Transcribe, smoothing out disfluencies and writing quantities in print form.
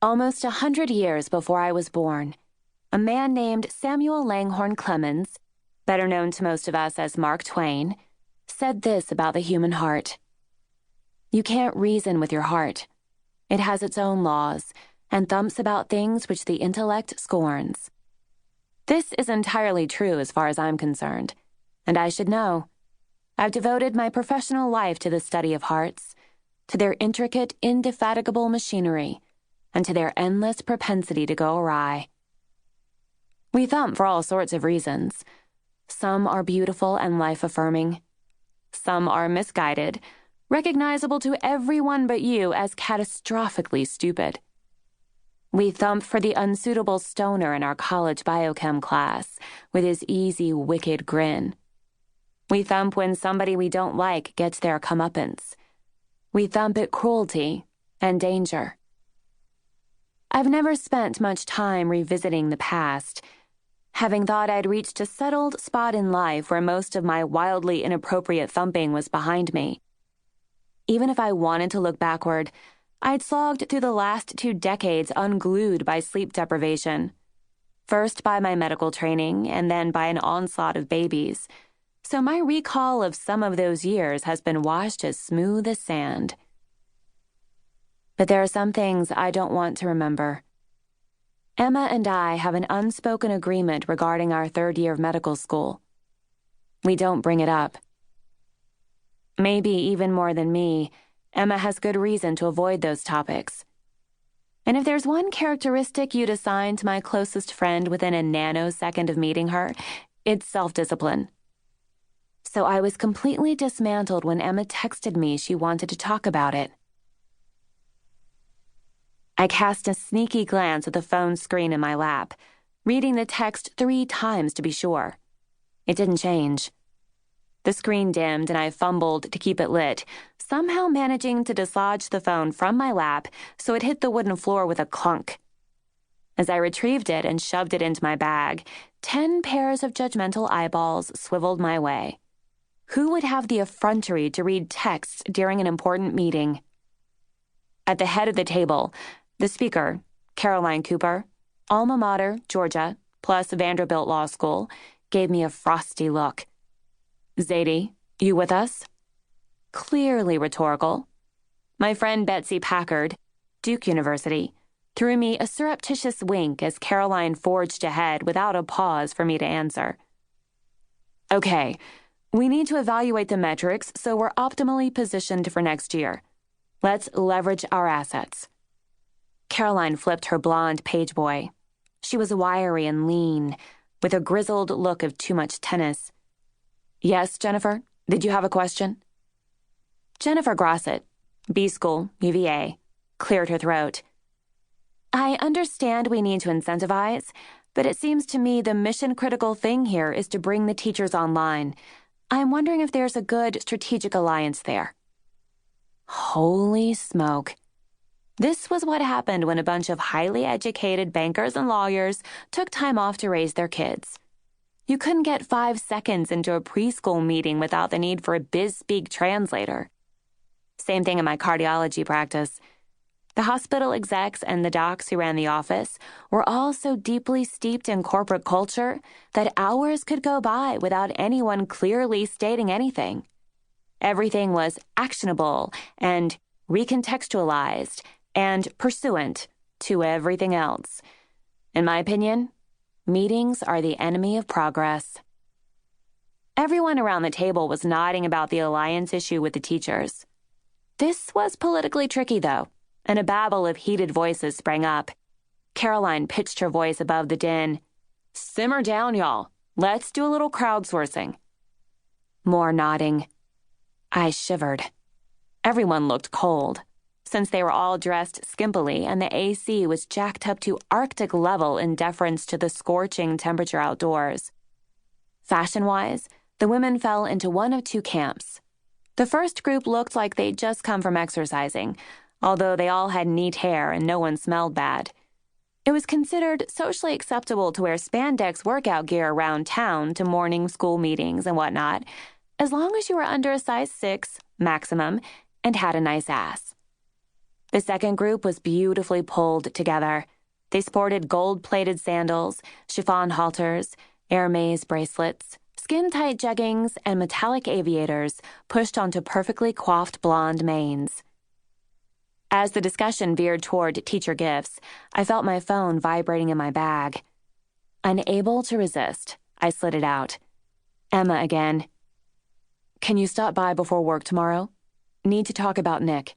Almost 100 years before I was born, a man named Samuel Langhorne Clemens, better known to most of us as Mark Twain, said this about the human heart. You can't reason with your heart. It has its own laws and thumps about things which the intellect scorns. This is entirely true as far as I'm concerned, and I should know. I've devoted my professional life to the study of hearts, to their intricate, indefatigable machinery, and to their endless propensity to go awry. We thump for all sorts of reasons. Some are beautiful and life-affirming. Some are misguided, recognizable to everyone but you as catastrophically stupid. We thump for the unsuitable stoner in our college biochem class with his easy, wicked grin. We thump when somebody we don't like gets their comeuppance. We thump at cruelty and danger. I've never spent much time revisiting the past, having thought I'd reached a settled spot in life where most of my wildly inappropriate thumping was behind me. Even if I wanted to look backward, I'd slogged through the last 2 decades unglued by sleep deprivation, first by my medical training and then by an onslaught of babies, so my recall of some of those years has been washed as smooth as sand. But there are some things I don't want to remember. Emma and I have an unspoken agreement regarding our 3rd year of medical school. We don't bring it up. Maybe even more than me, Emma has good reason to avoid those topics. And if there's one characteristic you'd assign to my closest friend within a nanosecond of meeting her, it's self-discipline. So I was completely dismantled when Emma texted me she wanted to talk about it. I cast a sneaky glance at the phone screen in my lap, reading the text 3 times to be sure. It didn't change. The screen dimmed and I fumbled to keep it lit, somehow managing to dislodge the phone from my lap so it hit the wooden floor with a clunk. As I retrieved it and shoved it into my bag, 10 pairs of judgmental eyeballs swiveled my way. Who would have the effrontery to read texts during an important meeting? At the head of the table, the speaker, Caroline Cooper, alma mater, Georgia, plus Vanderbilt Law School, gave me a frosty look. Zadie, you with us? Clearly rhetorical. My friend Betsy Packard, Duke University, threw me a surreptitious wink as Caroline forged ahead without a pause for me to answer. Okay, we need to evaluate the metrics so we're optimally positioned for next year. Let's leverage our assets. Caroline flipped her blonde page boy. She was wiry and lean, with a grizzled look of too much tennis. Yes, Jennifer, did you have a question? Jennifer Grossett, B School, UVA, cleared her throat. I understand we need to incentivize, but it seems to me the mission-critical thing here is to bring the teachers online. I'm wondering if there's a good strategic alliance there. Holy smoke. This was what happened when a bunch of highly educated bankers and lawyers took time off to raise their kids. You couldn't get 5 seconds into a preschool meeting without the need for a biz-speak translator. Same thing in my cardiology practice. The hospital execs and the docs who ran the office were all so deeply steeped in corporate culture that hours could go by without anyone clearly stating anything. Everything was actionable and recontextualized and pursuant to everything else. In my opinion, meetings are the enemy of progress. Everyone around the table was nodding about the alliance issue with the teachers. This was politically tricky, though, and a babble of heated voices sprang up. Caroline pitched her voice above the din. Simmer down, y'all. Let's do a little crowdsourcing. More nodding. I shivered. Everyone looked cold, since they were all dressed skimpily and the AC was jacked up to Arctic level in deference to the scorching temperature outdoors. Fashion-wise, the women fell into one of 2 camps. The first group looked like they'd just come from exercising, although they all had neat hair and no one smelled bad. It was considered socially acceptable to wear spandex workout gear around town to morning school meetings and whatnot, as long as you were under a size 6, maximum, and had a nice ass. The second group was beautifully pulled together. They sported gold-plated sandals, chiffon halters, Hermes bracelets, skin-tight jeggings, and metallic aviators pushed onto perfectly coiffed blonde manes. As the discussion veered toward teacher gifts, I felt my phone vibrating in my bag. Unable to resist, I slid it out. Emma again. "Can you stop by before work tomorrow? Need to talk about Nick."